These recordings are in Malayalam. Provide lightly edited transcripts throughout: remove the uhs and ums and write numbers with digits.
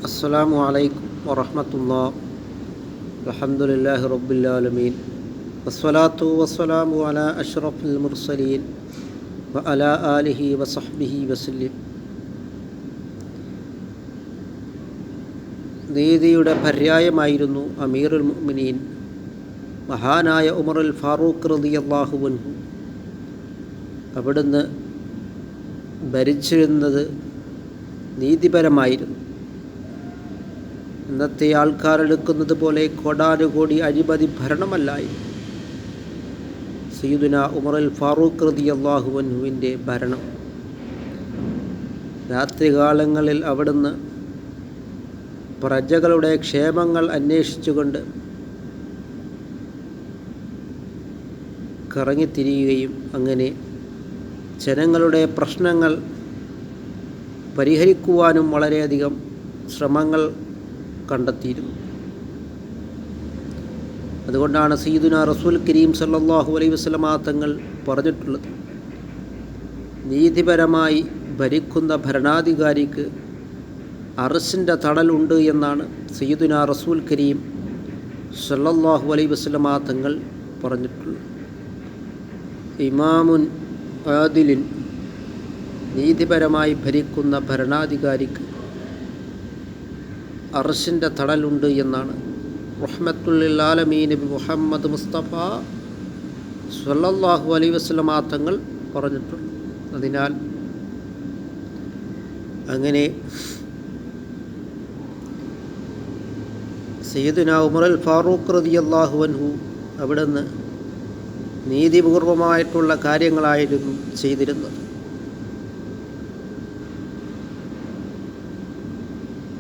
അസ്സലാമു അലൈക്കും വറഹ്മത്തുള്ളാഹി. അൽഹംദുലില്ലാഹി റബ്ബിൽ ആലമീൻ. വസ്സലാത്തു വസ്സലാമു അലാ അഷ്റഫിൽ മുർസലീൻ വഅലാ ആലിഹി വസഹ്ബിഹി വസല്ലം. നീതിയുടെ പര്യായമായിരുന്നു അമീറുൽ മുഅ്മിനീൻ മഹാനായ ഉമറുൽ ഫാറൂഖ് റളിയല്ലാഹു അൻഹു. അവിടുന്ന് ഭരിച്ചിരുന്നത് നീതിപരമായിരുന്നു. ഇന്നത്തെ ആൾക്കാരെടുക്കുന്നത് പോലെ കോടാനുകോടി അഴിമതി ഭരണമല്ലായിരുന്നു സയ്യിദുനാ ഉമറുൽ ഫാറൂഖ് റളിയല്ലാഹു അൻഹുവിൻ്റെ ഭരണം. രാത്രികാലങ്ങളിൽ അവിടുന്ന് പ്രജകളുടെ ക്ഷേമങ്ങൾ അന്വേഷിച്ചുകൊണ്ട് കറങ്ങിത്തിരിയുകയും അങ്ങനെ ജനങ്ങളുടെ പ്രശ്നങ്ങൾ പരിഹരിക്കുവാനും വളരെയധികം ശ്രമങ്ങൾ കണ്ടെത്തിയിരുന്നു. അതുകൊണ്ടാണ് സയ്യിദുനാ റസൂൽ കരീം സല്ലല്ലാഹു അലൈഹി വസല്ലമ തങ്ങൾ പറഞ്ഞിട്ടുള്ളത്, നീതിപരമായി ഭരിക്കുന്ന ഭരണാധികാരിക്ക് അർശിൻ്റെ തണലുണ്ട് എന്നാണ് സയ്യിദുനാ റസൂൽ കരീം സല്ലല്ലാഹു അലൈഹി വസല്ലമ തങ്ങൾ പറഞ്ഞിട്ടുള്ളത്. ഇമാമുൻ ആദിലിൻ, നീതിപരമായി ഭരിക്കുന്ന ഭരണാധികാരിക്ക് അർശിൻ്റെ തണലുണ്ട് എന്നാണ് റഹ്മത്തുൽ ലിൽ ആലമീൻ നബി മുഹമ്മദ് മുസ്തഫ സ്വല്ലല്ലാഹു അലൈഹി വസല്ലമ തങ്ങൾ പറഞ്ഞിട്ടുണ്ട്. അതിനാൽ അങ്ങനെ സയ്യിദുനാ ഉമറുൽ ഫാറൂഖ് റളിയല്ലാഹു അൻഹു അവിടുന്ന് നീതിപൂർവമായിട്ടുള്ള കാര്യങ്ങളായിരുന്നു ചെയ്തിരുന്നത്.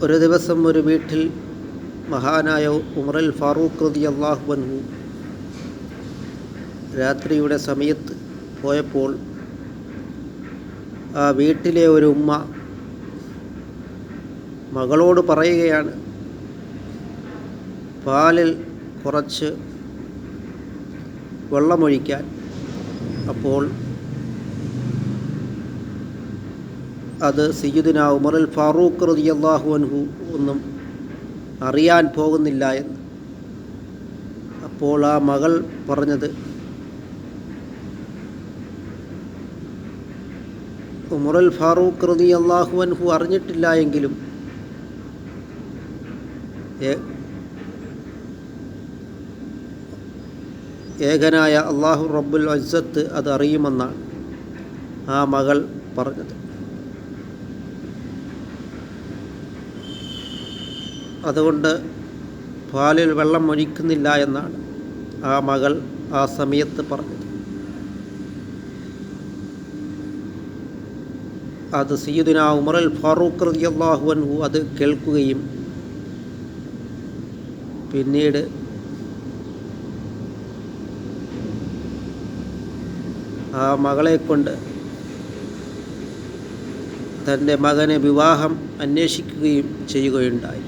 ഒരു ദിവസം ഒരു വീട്ടിൽ മഹാനായ ഉമറുൽ ഫാറൂഖ് റളിയല്ലാഹു അൻഹു രാത്രിയുടെ സമയത്ത് പോയപ്പോൾ ആ വീട്ടിലെ ഒരു ഉമ്മ മകളോട് പറയുകയാണ്, പാലിൽ കുറച്ച് വെള്ളമൊഴിക്കാൻ. അപ്പോൾ അത് സയ്യിദുനാ ഉമറുൽ ഫാറൂഖ് റളിയല്ലാഹു അൻഹു ഒന്നും അറിയാൻ പോകുന്നില്ല എന്ന്. അപ്പോൾ ആ മകൾ പറഞ്ഞത്, ഉമറുൽ ഫാറൂഖ് റളിയല്ലാഹു അൻഹു അറിഞ്ഞിട്ടില്ല എങ്കിലും ഏകനായ അല്ലാഹു റബ്ബുൽ ഇസ്സത്ത് അത് അറിയുമെന്നാണ് ആ മകൾ പറഞ്ഞത്. അതുകൊണ്ട് പാലിൽ വെള്ളം ഒഴിക്കുന്നില്ല എന്നാണ് ആ മകൾ ആ സമയത്ത് പറഞ്ഞത്. അത് സയ്യിദുനാ ഉമറുൽ ഫാറൂഖ് റളിയല്ലാഹു അൻഹു അത് കേൾക്കുകയും പിന്നീട് ആ മകളെ കൊണ്ട് തൻ്റെ മകനെ വിവാഹം അന്വേഷിക്കുകയും ചെയ്യുകയുണ്ടായി.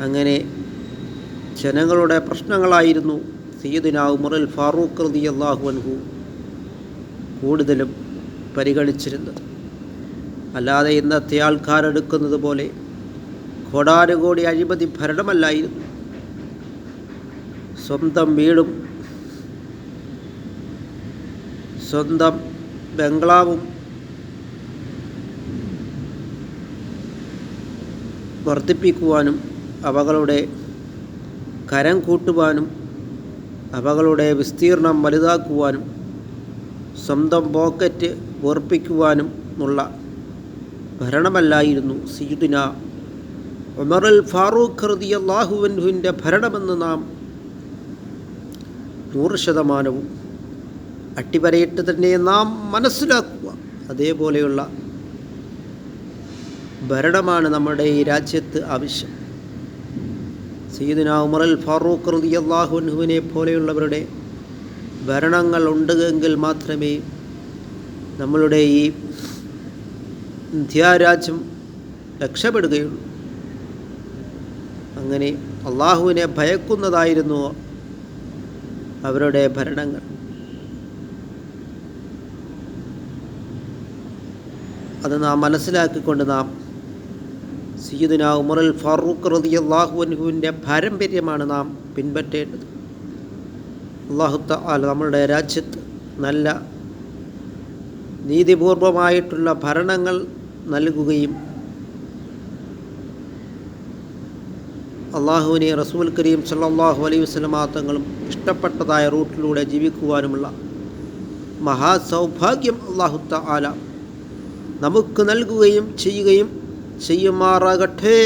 അങ്ങനെ ജനങ്ങളുടെ പ്രശ്നങ്ങളായിരുന്നു സയ്യിദുനാ ഉമറുൽ ഫാറൂഖ് റളിയല്ലാഹു അൻഹു കൂടുതലും പരിഗണിച്ചിരുന്നത്. അല്ലാതെ ഇന്നത്തെ ആൾക്കാരെടുക്കുന്നത് പോലെ കോടാനുകോടി അഴിമതി ഭരണമല്ലായിരുന്നു. സ്വന്തം വീടും സ്വന്തം ബംഗ്ലാവും വർദ്ധിപ്പിക്കുവാനും അവകളുടെ കരം കൂട്ടുവാനും അവകളുടെ വിസ്തീർണം വലുതാക്കുവാനും സ്വന്തം പോക്കറ്റ് വീർപ്പിക്കുവാനും ഉള്ള ഭരണമല്ലായിരുന്നു സയ്യിദുനാ ഉമറുൽ ഫാറൂഖ് റളിയല്ലാഹു അൻഹുവിൻ്റെ ഭരണമെന്ന് നാം 100% അട്ടിവരയിട്ട് തന്നെ നാം മനസ്സിലാക്കുക. അതേപോലെയുള്ള ഭരണമാണ് നമ്മുടെ ഈ രാജ്യത്ത് ആവശ്യം. സയ്യിദുനാ ഉമറുൽ ഫാറൂഖ് റളിയല്ലാഹു അൻഹുവിനെ പോലെയുള്ളവരുടെ ഭരണങ്ങൾ ഉണ്ടെങ്കിൽ മാത്രമേ നമ്മളുടെ ഈ ഇന്ത്യാരാജ്യം രക്ഷപ്പെടുകയുള്ളൂ. അങ്ങനെ അള്ളാഹുവിനെ ഭയക്കുന്നതായിരുന്നു അവരുടെ ഭരണങ്ങൾ. അത് നാം മനസ്സിലാക്കിക്കൊണ്ട് നാം സയ്യിദുനാ ഉമറുൽ ഫാറൂഖ് റളിയല്ലാഹു അൻഹുവിൻ്റെ പാരമ്പര്യമാണ് നാം പിൻപറ്റേണ്ടത്. അല്ലാഹു തആല നമ്മളുടെ രാജ്യത്ത് നല്ല നീതിപൂർവമായിട്ടുള്ള ഭരണങ്ങൾ നൽകുകയും അള്ളാഹുവിനെ റസൂൽ കരീം സല്ലല്ലാഹു അലൈഹി വസല്ലം തങ്ങളും ഇഷ്ടപ്പെട്ടതായ റൂട്ടിലൂടെ ജീവിക്കുവാനുമുള്ള മഹാസൗഭാഗ്യം അല്ലാഹു തആല നമുക്ക് നൽകുകയും ചെയ്യുമാറാകട്ടെ.